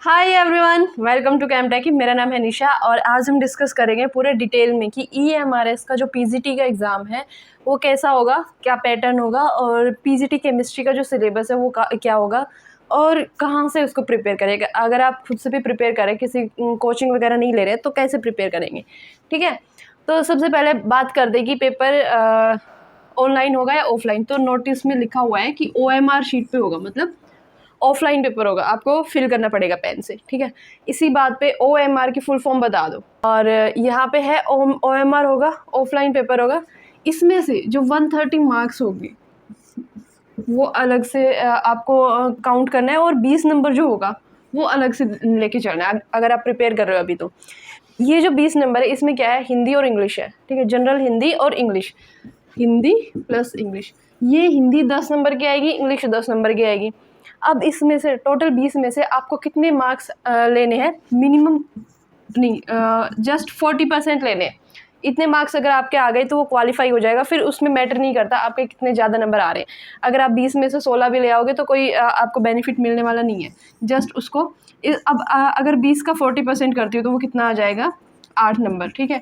Hi everyone, welcome to Chemtech. मेरा नाम है निशा और आज हम डिस्कस करेंगे पूरे डिटेल में कि EMRS का जो पीजीटी का एग्ज़ाम है वो कैसा होगा, क्या पैटर्न होगा और पीजीटी केमिस्ट्री का जो सिलेबस है वो क्या होगा और कहाँ से उसको प्रिपेयर करेंगे। अगर आप खुद से भी प्रिपेयर करें, किसी कोचिंग वगैरह नहीं ले रहे तो कैसे प्रिपेयर करेंगे, ठीक है। तो सबसे पहले बात कर दें कि पेपर ऑनलाइन होगा या ऑफलाइन। तो नोटिस में लिखा हुआ है कि OMR शीट पे होगा, मतलब ऑफलाइन पेपर होगा, आपको फिल करना पड़ेगा पेन से, ठीक है। इसी बात पे OMR की फुल फॉर्म बता दो। और यहाँ पे है OMR होगा, ऑफलाइन पेपर होगा। इसमें से जो 130 मार्क्स होगी वो अलग से आपको काउंट करना है और 20 नंबर जो होगा वो अलग से लेके चलना है अगर आप प्रिपेयर कर रहे हो अभी। तो ये जो 20 नंबर है इसमें क्या है, हिंदी और इंग्लिश है, ठीक है। जनरल हिंदी और इंग्लिश, हिंदी प्लस इंग्लिश। ये हिंदी 10 नंबर की आएगी, इंग्लिश 10 नंबर की आएगी। अब इसमें से टोटल 20 में से आपको कितने मार्क्स लेने हैं, मिनिमम नहीं, जस्ट 40% लेने हैं। इतने मार्क्स अगर आपके आ गए तो वो क्वालिफाई हो जाएगा, फिर उसमें मैटर नहीं करता आपके कितने ज़्यादा नंबर आ रहे हैं। अगर आप 20 में से 16 भी ले आओगे तो कोई आपको बेनिफिट मिलने वाला नहीं है। जस्ट उसको अब अगर 20 का 40% करती हो तो वो कितना आ जाएगा, 8 नंबर, ठीक है।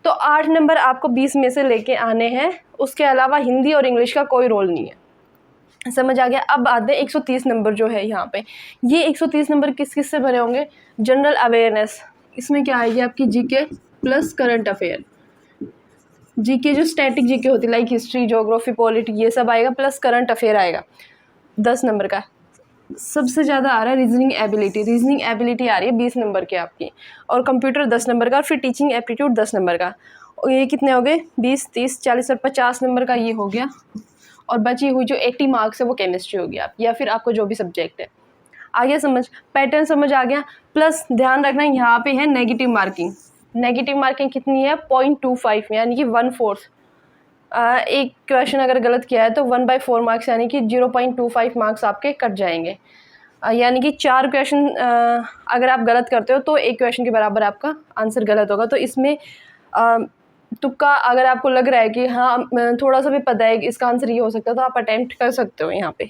तो 8 नंबर आपको 20 में से लेके आने हैं। उसके अलावा हिंदी और इंग्लिश का कोई रोल नहीं है, समझ आ गया। अब आते हैं 130 नंबर जो है यहाँ पे। ये 130 नंबर किस किस से भरे होंगे, जनरल अवेयरनेस, इसमें क्या आएगी आपकी GK plus current affair. GK जो स्टैटिक जीके होती है लाइक हिस्ट्री, ज्योग्राफी, पॉलिटी, ये सब आएगा, प्लस करंट अफेयर आएगा 10 नंबर का। सबसे ज़्यादा आ रहा है रीजनिंग एबिलिटी। रीजनिंग एबिलिटी आ रही है 20 नंबर की आपकी, और कंप्यूटर 10 नंबर का, और फिर टीचिंग एप्टीट्यूड 10 नंबर का। और ये कितने हो गए, 20, 30, 40 और 50 नंबर का ये हो गया। और बची हुई जो 80 मार्क्स है वो केमिस्ट्री होगी आप, या फिर आपको जो भी सब्जेक्ट है। आ गया समझ, पैटर्न समझ आ गया। प्लस ध्यान रखना यहाँ पे है नेगेटिव मार्किंग। नेगेटिव मार्किंग कितनी है, 0.25 में, यानी कि 1/4। एक क्वेश्चन अगर गलत किया है तो 1/4 मार्क्स, यानी कि 0.25 मार्क्स आपके कट जाएंगे। यानी कि 4 क्वेश्चन अगर आप गलत करते हो तो एक क्वेश्चन के बराबर आपका आंसर गलत होगा। तो इसमें तुक्का अगर आपको लग रहा है कि हाँ थोड़ा सा भी पता है कि इसका आंसर ये हो सकता है तो आप अटेम्प्ट कर सकते हो यहाँ पे।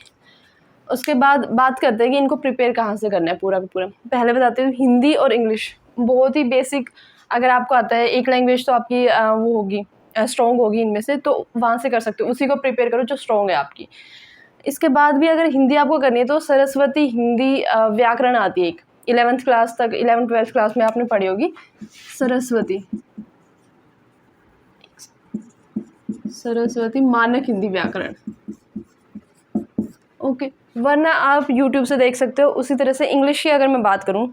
उसके बाद बात करते हैं कि इनको प्रिपेयर कहाँ से करना है पूरा का पूरा। पहले बताते हैं हिंदी और इंग्लिश, बहुत ही बेसिक। अगर आपको आता है एक लैंग्वेज तो आपकी वो होगी, स्ट्रॉन्ग होगी इनमें से, तो वहाँ से कर सकते हो, उसी को प्रिपेयर करो जो स्ट्रॉन्ग है आपकी। इसके बाद भी अगर हिंदी आपको करनी है तो सरस्वती हिंदी व्याकरण आती है एक, 11th क्लास तक, 11th 12th क्लास में आपने पढ़ी होगी सरस्वती मानक हिंदी व्याकरण, ओके। वरना आप YouTube से देख सकते हो। उसी तरह से इंग्लिश की अगर मैं बात करूं,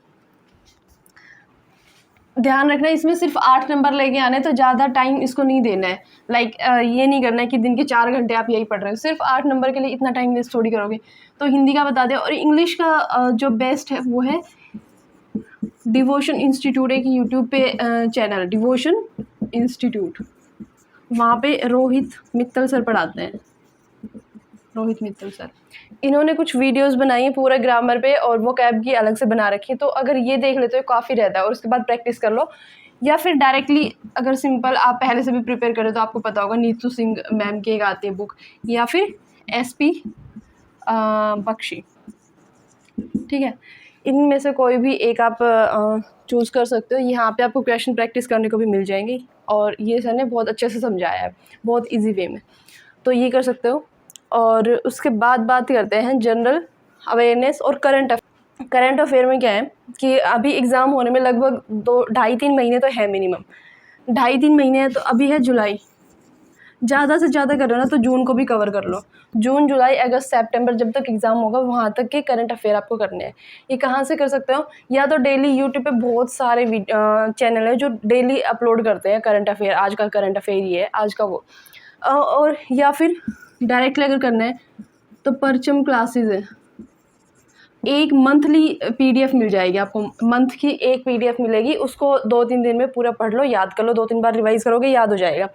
ध्यान रखना इसमें सिर्फ 8 नंबर लेके आने, तो ज़्यादा टाइम इसको नहीं देना है। लाइक ये नहीं करना है कि दिन के 4 घंटे आप यही पढ़ रहे हो, सिर्फ 8 नंबर के लिए इतना टाइम वेस्ट थोड़ी करोगे। तो हिंदी का बता दें। और इंग्लिश का जो बेस्ट है वो है डिवोशन इंस्टीट्यूट, एक यूट्यूब पे चैनल डिवोशन इंस्टीट्यूट, वहाँ पे रोहित मित्तल सर पढ़ाते हैं, रोहित मित्तल सर। इन्होंने कुछ वीडियोस बनाई हैं पूरा ग्रामर पे, और वो कैब की अलग से बना रखी है। तो अगर ये देख लेते हो काफ़ी रहता है, और उसके बाद प्रैक्टिस कर लो। या फिर डायरेक्टली अगर सिंपल आप पहले से भी प्रिपेयर करें तो आपको पता होगा, नीतू सिंह मैम की एक आती है बुक, या फिर SP बख्शी, ठीक है। इनमें से कोई भी एक आप चूज़ कर सकते हो। यहाँ पे आपको क्वेश्चन प्रैक्टिस करने को भी मिल जाएंगे, और ये सर ने बहुत अच्छे से समझाया है, बहुत इजी वे में, तो ये कर सकते हो। और उसके बाद बात करते हैं जनरल अवेयरनेस और करंट अफेयर में क्या है कि अभी एग्ज़ाम होने में लगभग 2-2.5-3 महीने तो है मिनिमम, 2.5-3 महीने है। तो अभी है जुलाई, ज़्यादा से ज़्यादा कर लो ना तो जून को भी कवर कर लो। जून, जुलाई, अगस्त, सितंबर, जब तक एग्ज़ाम होगा वहाँ तक के करंट अफेयर आपको करने हैं। ये कहाँ से कर सकते हो, या तो डेली यूट्यूब पे बहुत सारे चैनल है जो डेली अपलोड करते हैं करंट अफेयर, आज का करंट अफेयर ये है, आज का वो। और या फिर डायरेक्टली अगर करना है तो परचम क्लासेस है, एक मंथली PDF मिल जाएगी आपको, मंथ की एक PDF मिलेगी, उसको 2-3 दिन में पूरा पढ़ लो, याद कर लो, 2-3 बार रिवाइज़ करोगे याद हो जाएगा,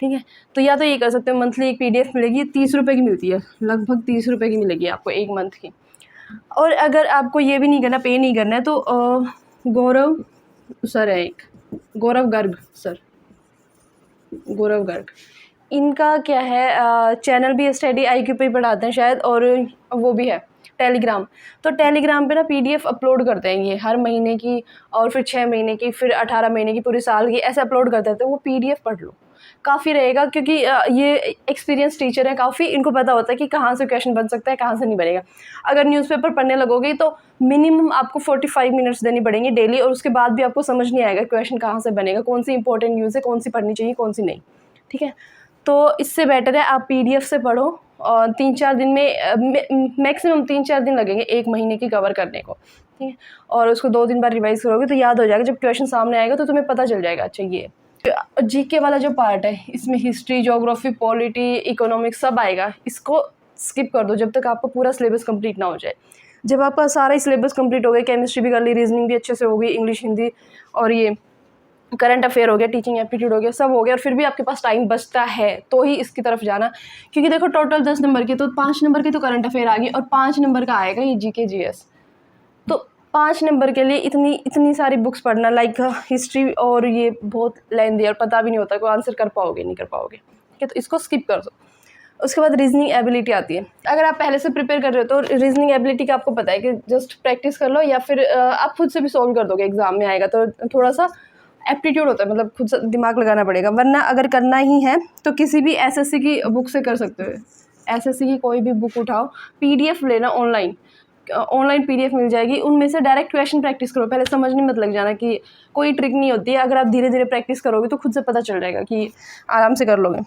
ठीक है। तो या तो ये कर सकते हो, मंथली एक PDF मिलेगी, 30 रुपये की मिलती है, लगभग 30 रुपये की मिलेगी आपको एक मंथ की। और अगर आपको ये भी नहीं करना, पे नहीं करना है, तो गौरव सर है एक, गौरव गर्ग, इनका क्या है चैनल भी स्टडी IQ पे ही पढ़ाते हैं शायद, और वो भी है टेलीग्राम। तो टेलीग्राम पे ना PDF अपलोड करते हैं ये हर महीने की, और फिर 6 महीने की, फिर 18 महीने की, पूरे साल की, ऐसे अपलोड करते हैं। तो वो PDF पढ़ लो, काफ़ी रहेगा, क्योंकि ये एक्सपीरियंस टीचर हैं काफ़ी, इनको पता होता है कि कहाँ से क्वेश्चन बन सकता है, कहाँ से नहीं बनेगा। अगर न्यूज़पेपर पढ़ने लगोगे तो मिनिमम आपको 45 मिनट्स देनी पड़ेंगे डेली, और उसके बाद भी आपको समझ नहीं आएगा क्वेश्चन कहाँ से बनेगा, कौन सी इंपॉर्टेंट न्यूज़ है, कौन सी पढ़नी चाहिए, कौन सी नहीं। ठीक है, तो इससे बेटर है आप PDF से पढ़ो, और 3-4 दिन में मैक्सिमम 3-4 दिन लगेंगे 1 महीने की कवर करने को। ठीक है, और उसको 2 दिन बाद रिवाइज़ करोगे तो याद हो जाएगा। जब क्वेश्चन सामने आएगा तो तुम्हें पता चल जाएगा। अच्छा, ये GK वाला जो पार्ट है, इसमें हिस्ट्री, ज्योग्राफी, पॉलिटी, इकोनॉमिक्स सब आएगा, इसको स्किप कर दो जब तक आपका पूरा सिलेबस कंप्लीट ना हो जाए। जब आपका सारा ही सिलेबस कंप्लीट हो गया, केमिस्ट्री भी कर ली, रीजनिंग भी अच्छे से हो गई, इंग्लिश, हिंदी, और ये करंट अफेयर हो गया, टीचिंग एप्टीट्यूड हो गया, सब हो गया, और फिर भी आपके पास टाइम बचता है तो ही इसकी तरफ जाना। क्योंकि देखो, टोटल 10 नंबर के, तो 5 नंबर के तो करंट अफेयर आ गई, और 5 नंबर का आएगा ये GK GS। तो 5 नंबर के लिए इतनी सारी बुक्स पढ़ना, लाइक हिस्ट्री, और ये बहुत लेंथी, और पता भी नहीं होता कोई आंसर कर पाओगे नहीं कर पाओगे। ठीक है, तो इसको स्किप कर दो। उसके बाद रीजनिंग एबिलिटी आती है। अगर आप पहले से प्रिपेयर कर रहे हो तो रीजनिंग एबिलिटी का आपको पता है कि जस्ट प्रैक्टिस कर लो, या फिर आप खुद से भी सॉल्व कर दोगे, एग्जाम में आएगा तो थोड़ा सा एप्टीट्यूड होता है, मतलब खुद से दिमाग लगाना पड़ेगा। वरना अगर करना ही है तो किसी भी SSC की बुक से कर सकते हो। SSC की कोई भी बुक उठाओ, PDF लेना, ऑनलाइन PDF मिल जाएगी, उनमें से डायरेक्ट क्वेश्चन प्रैक्टिस करो। पहले समझने मत लग जाना, कि कोई ट्रिक नहीं होती है। अगर आप धीरे धीरे प्रैक्टिस करोगे तो खुद से पता चल जाएगा, कि आराम से कर लोगे।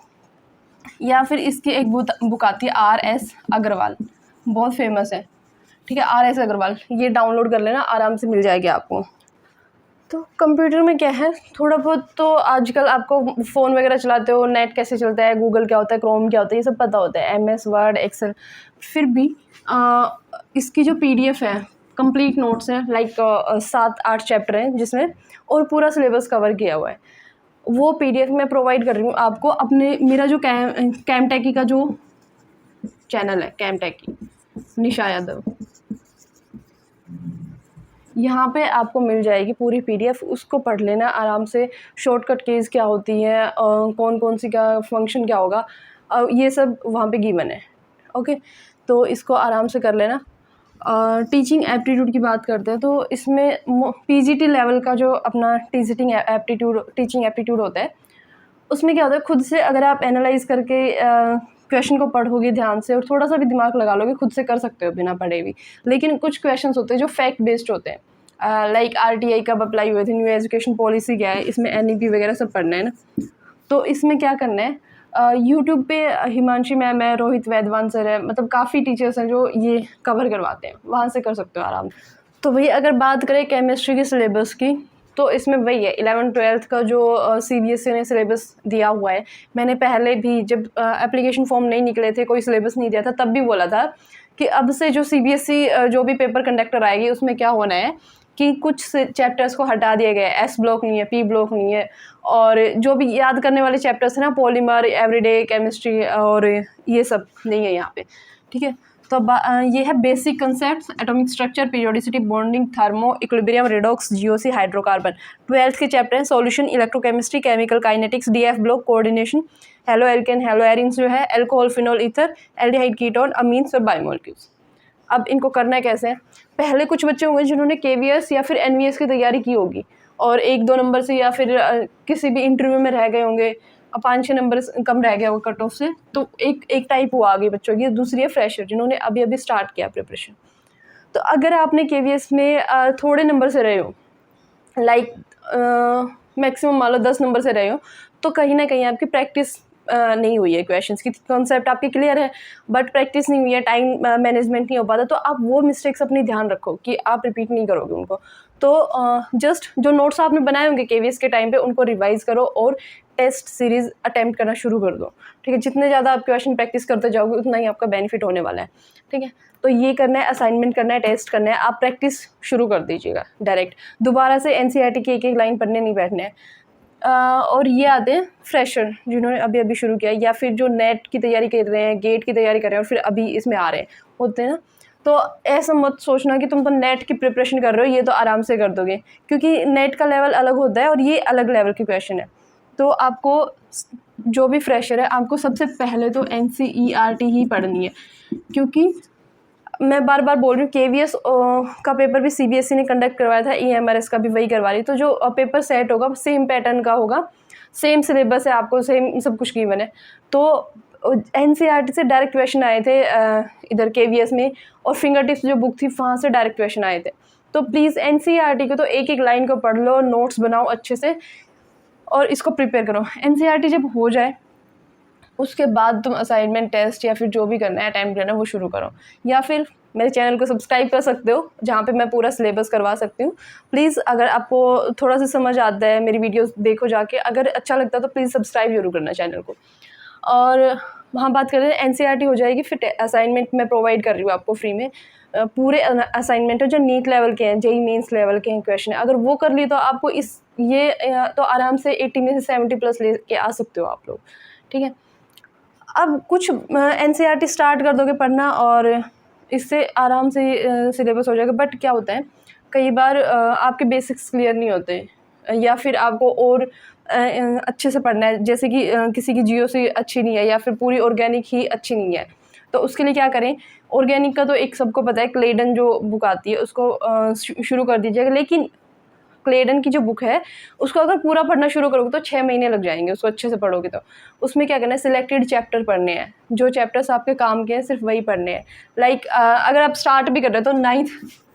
या फिर इसकी एक बुक आती है RS अग्रवाल, बहुत फेमस है। ठीक है, RS अग्रवाल, ये डाउनलोड कर लेना, आराम से मिल जाएगी आपको। तो कंप्यूटर में क्या है, थोड़ा बहुत तो आजकल आपको फ़ोन वगैरह चलाते हो, नेट कैसे चलता है, गूगल क्या होता है, क्रोम क्या होता है, ये सब पता होता है, MS वर्ड, एक्सेल। फिर भी इसकी जो PDF है, कंप्लीट नोट्स हैं, लाइक 7-8 चैप्टर हैं जिसमें, और पूरा सिलेबस कवर किया हुआ है। वो PDF मैं प्रोवाइड कर रही हूँ आपको अपने, मेरा जो कैमटेकी का जो चैनल है, कैमटेकी निशा यादव, यहाँ पे आपको मिल जाएगी पूरी PDF। उसको पढ़ लेना आराम से, शॉर्टकट कीज़ क्या होती हैं, कौन कौन सी का फंक्शन क्या होगा, ये सब वहाँ पे गिवन है। ओके, तो इसको आराम से कर लेना। टीचिंग एप्टीट्यूड की बात करते हैं तो इसमें PGT लेवल का जो अपना टीचिंग एप्टीट्यूड होता है, उसमें क्या होता है, खुद से अगर आप एनालाइज करके क्वेश्चन को पढ़ोगे ध्यान से, और थोड़ा सा भी दिमाग लगा लोगे, खुद से कर सकते हो बिना पढ़े भी। लेकिन कुछ क्वेश्चंस होते हैं जो फैक्ट बेस्ड होते हैं, लाइक RTI कब अप्लाई हुए थे, न्यू एजुकेशन पॉलिसी क्या है, इसमें NEP वगैरह सब पढ़ना है ना। तो इसमें क्या करना है, यूट्यूब पे हिमांशी मैम है, रोहित वैद्यवान सर है, मतलब काफ़ी टीचर्स हैं जो ये कवर करवाते हैं, वहाँ से कर सकते हो आराम से। तो वही अगर बात करें केमिस्ट्री के सिलेबस की, तो इसमें वही है 11th-12th का जो CBSE ने सिलेबस दिया हुआ है। मैंने पहले भी जब एप्लीकेशन फॉर्म नहीं निकले थे, कोई सिलेबस नहीं दिया था, तब भी बोला था कि अब से जो CBSE जो भी पेपर कंडक्टर आएगी उसमें क्या होना है कि कुछ चैप्टर्स को हटा दिया गया है, S ब्लॉक नहीं है, P ब्लॉक नहीं है, और जो भी याद करने वाले चैप्टर्स हैं ना, पॉलीमर, एवरीडे केमिस्ट्री, और ये सब नहीं है यहाँ पे। ठीक है, तो ये है basic concepts, atomic structure, periodicity, bonding, thermo equilibrium, redox, GOC, hydrocarbon. 12th के चैप्टर हैं solution, electrochemistry, chemical kinetics, DF block, coordination, halo alkane, hello arenes जो है, alcohol, phenol, ether, aldehyde, ketone, amines और बायोमोलिक्यूल्स। अब इनको करना कैसे है, पहले कुछ बच्चे होंगे जिन्होंने KVS या फिर NVS की तैयारी की होगी, और 1-2 नंबर से या फिर किसी भी इंटरव्यू में रह गए होंगे, 5-6 नंबर कम रह गया होगा कट ऑफ से, तो एक टाइप वो आ गई बच्चों की। दूसरी है फ्रेशर, जिन्होंने अभी अभी स्टार्ट किया प्रिपरेशन। तो अगर आपने KVS में थोड़े नंबर से रहे हो, लाइक मैक्सिमम मान लो 10 नंबर से रहे हो, तो कहीं ना कहीं आपकी प्रैक्टिस नहीं हुई है, क्वेश्चंस की कॉन्सेप्ट आपके क्लियर है बट प्रैक्टिस नहीं हुई है, टाइम मैनेजमेंट नहीं हो पाता, तो आप वो मिस्टेक्स अपनी ध्यान रखो कि आप रिपीट नहीं करोगे उनको। तो जस्ट जो नोट्स आपने बनाए होंगे KVS के टाइम पे, उनको रिवाइज करो और टेस्ट सीरीज़ अटैम्प्ट करना शुरू कर दो। ठीक है, जितने ज़्यादा आप क्वेश्चन प्रैक्टिस करते जाओगे उतना ही आपका बेनिफिट होने वाला है। ठीक है, तो ये करना है, असाइनमेंट करना है, टेस्ट करना है, आप प्रैक्टिस शुरू कर दीजिएगा डायरेक्ट, दोबारा से NCERT की एक लाइन पढ़ने नहीं बैठने हैं। और ये आते हैं फ्रेशर, जिन्होंने अभी अभी शुरू किया, या फिर जो नेट की तैयारी कर रहे हैं, गेट की तैयारी कर रहे हैं और फिर अभी इसमें आ रहे हैं, होते हैं ना। तो ऐसा मत सोचना कि तुम तो नेट की प्रिपरेशन कर रहे हो, ये तो आराम से कर दोगे, क्योंकि नेट का लेवल अलग होता है और ये अलग लेवल के क्वेश्चन है। तो आपको जो भी फ्रेशर है, आपको सबसे पहले तो NCERT ही पढ़नी है, क्योंकि मैं बार बार बोल रही हूँ, KVS का पेपर भी CBSE ने कंडक्ट करवाया था, EMRS का भी वही करवा रही। तो जो पेपर सेट होगा सेम पैटर्न का होगा, सेम सिलेबस है, आपको सेम सब कुछ गिवन है। तो NCERT से डायरेक्ट क्वेश्चन आए थे इधर KVS में, और फिंगर टिप्स जो बुक थी वहाँ से डायरेक्ट क्वेश्चन आए थे। तो प्लीज़ NCERT को तो एक एक लाइन को पढ़ लो, नोट्स बनाओ अच्छे से और इसको प्रिपेयर करो। NCERT जब हो जाए उसके बाद तुम असाइनमेंट, टेस्ट या फिर जो भी करना है, अटेम्प्ट करना है, वो शुरू करो। या फिर मेरे चैनल को सब्सक्राइब कर सकते हो, जहाँ पे मैं पूरा सिलेबस करवा सकती हूँ। प्लीज़ अगर आपको थोड़ा सा समझ आता है, मेरी वीडियोस देखो जाके, अगर अच्छा लगता है तो प्लीज़ सब्सक्राइब जरूर करना चैनल को। और वहाँ बात करते हैं NCERT हो जाएगी, फिर असाइनमेंट मैं प्रोवाइड कर रही हूँ आपको फ्री में। पूरे असाइनमेंट है जो नीट लेवल के हैं, JEE मेंस लेवल के हैं क्वेश्चन, अगर वो कर लिए तो आपको तो आराम से 80 में से 70 प्लस ले के आ सकते हो आप लोग, ठीक है। अब कुछ NCERT स्टार्ट कर दोगे पढ़ना और इससे आराम से सिलेबस हो जाएगा। बट क्या होता है, कई बार आपके बेसिक्स क्लियर नहीं होते, या फिर आपको और अच्छे से पढ़ना है, जैसे कि किसी की GOC अच्छी नहीं है या फिर पूरी ऑर्गेनिक ही अच्छी नहीं है, तो उसके लिए क्या करें, ऑर्गेनिक का तो एक सबको पता है, क्लेडन जो बुक आती है उसको शुरू कर दीजिएगा। लेकिन क्लेडन की जो बुक है उसको अगर पूरा पढ़ना शुरू करोगे तो 6 महीने लग जाएंगे, उसको अच्छे से पढ़ोगे तो। उसमें क्या करना है, सिलेक्टेड चैप्टर पढ़ने हैं, जो चैप्टर्स आपके काम के हैं सिर्फ वही पढ़ने हैं। लाइक अगर आप स्टार्ट भी कर रहे हो तो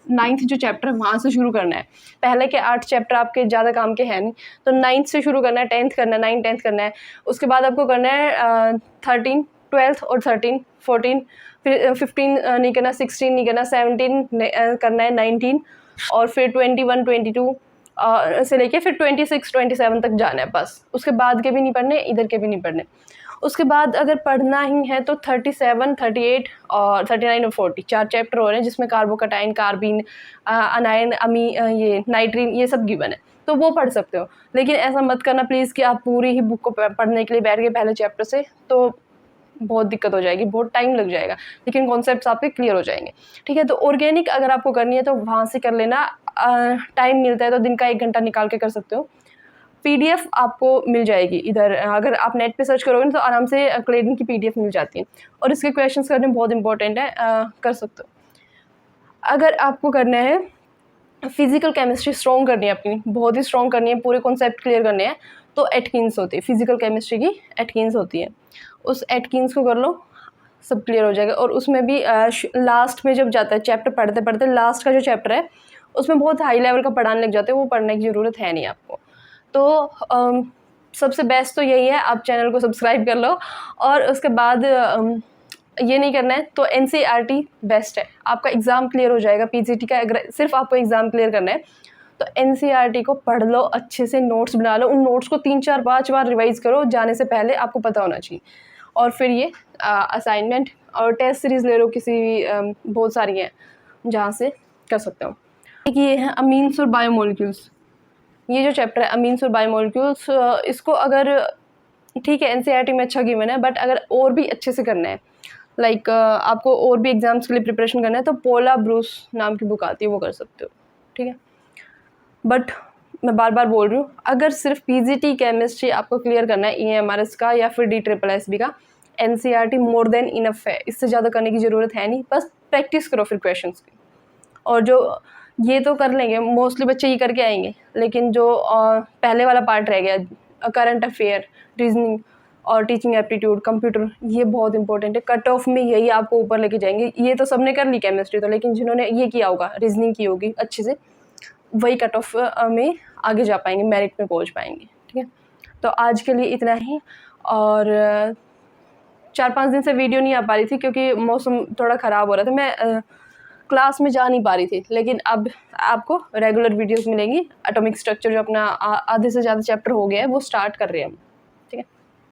नाइन्थ जो चैप्टर है वहाँ से शुरू करना है। पहले के 8 चैप्टर आपके ज़्यादा काम के हैं नहीं, तो 9th से शुरू करना है, 10th करना है, 9th 10th करना है। उसके बाद आपको करना है 13, 12th और 13, 14, फिर 15 नहीं करना, 16 नहीं करना, 17 करना है, 19 और फिर 21, 22 से लेके फिर 26, 27 तक जाना है बस। उसके बाद के भी नहीं पढ़ने, इधर के भी नहीं पढ़ने। उसके बाद अगर पढ़ना ही है तो 37, 38 और 39 और 40 4 चैप्टर हो रहे हैं, जिसमें कार्बोकटाइन, कार्बिन, अनायन, अमी, ये नाइट्रीन, ये सब गिवन है, तो वो पढ़ सकते हो। लेकिन ऐसा मत करना प्लीज़ कि आप पूरी ही बुक को पढ़ने के लिए बैठ गए पहले चैप्टर से, तो बहुत दिक्कत हो जाएगी, बहुत टाइम लग जाएगा, लेकिन कॉन्सेप्ट्स आपके क्लियर हो जाएंगे, ठीक है। तो ऑर्गेनिक अगर आपको करनी है तो वहाँ से कर लेना, टाइम मिलता है तो दिन का 1 घंटा निकाल के कर सकते हो। PDF आपको मिल जाएगी इधर, अगर आप नेट पे सर्च करोगे तो आराम से क्लेडन की PDF मिल जाती है, और इसके क्वेश्चंस करने बहुत इंपॉर्टेंट है, कर सकते हो। अगर आपको करना है फिजिकल केमिस्ट्री स्ट्रॉन्ग करनी है, अपनी बहुत ही स्ट्रॉन्ग करनी है, पूरे कॉन्सेप्ट क्लियर करने हैं, तो एटकिंस होती है फिजिकल केमिस्ट्री की, एटकिंस होती है, उस एटकिंस को कर लो, सब क्लियर हो जाएगा। और उसमें भी लास्ट में जब जाता है चैप्टर पढ़ते पढ़ते, लास्ट का जो चैप्टर है उसमें बहुत हाई लेवल का पढ़ाने लग जाते हैं, वो पढ़ने की ज़रूरत है नहीं आपको। तो सबसे बेस्ट तो यही है, आप चैनल को सब्सक्राइब कर लो, और उसके बाद ये नहीं करना है तो NCERT बेस्ट है, आपका एग्ज़ाम क्लियर हो जाएगा PGT का। अगर सिर्फ आपको एग्ज़ाम क्लियर करना है तो NCERT को पढ़ लो अच्छे से, नोट्स बना लो, उन नोट्स को 3, 4, 5 बार रिवाइज़ करो, जाने से पहले आपको पता होना चाहिए। और फिर ये असाइनमेंट और टेस्ट सीरीज़ ले लो, किसी भी बहुत सारी हैं जहाँ से कर सकते हो। ये है अमीन्स और बायोमोलिक्यूल्स, ये जो चैप्टर है अमीन्स और बायोमोलिक्यूल्स, इसको अगर ठीक है NCERT में अच्छा गिवन है, बट अगर और भी अच्छे से करना है, लाइक आपको और भी एग्जाम्स के लिए प्रिपरेशन करना है, तो पोला ब्रूस नाम की बुक आती है, वो कर सकते हो, ठीक है। बट मैं बार बार बोल रही हूँ, अगर सिर्फ PGT केमिस्ट्री आपको क्लियर करना है, EMRS का या फिर DSSB का, NCERT मोर देन इनफ है, इससे ज़्यादा करने की ज़रूरत है नहीं, बस प्रैक्टिस करो फिर क्वेश्चंस की। और जो ये तो कर लेंगे, मोस्टली बच्चे ये करके आएंगे, लेकिन जो पहले वाला पार्ट रह गया, करंट अफेयर, रीजनिंग और टीचिंग एप्टीट्यूड, कंप्यूटर, ये बहुत इंपॉर्टेंट है। कट ऑफ में यही आपको ऊपर लेके जाएंगे। ये तो सबने कर ली केमिस्ट्री तो, लेकिन जिन्होंने ये किया होगा, रीजनिंग की होगी अच्छे से, वही कट ऑफ में आगे जा पाएंगे, मेरिट में पहुंच पाएंगे, ठीक है। तो आज के लिए इतना ही, और 4-5 दिन से वीडियो नहीं आ पा रही थी क्योंकि मौसम थोड़ा ख़राब हो रहा था, मैं क्लास में जा नहीं पा रही थी। लेकिन अब आपको रेगुलर वीडियोस मिलेंगी। एटॉमिक स्ट्रक्चर जो अपना आधे से ज़्यादा चैप्टर हो गया है वो स्टार्ट कर रहे हैं हम।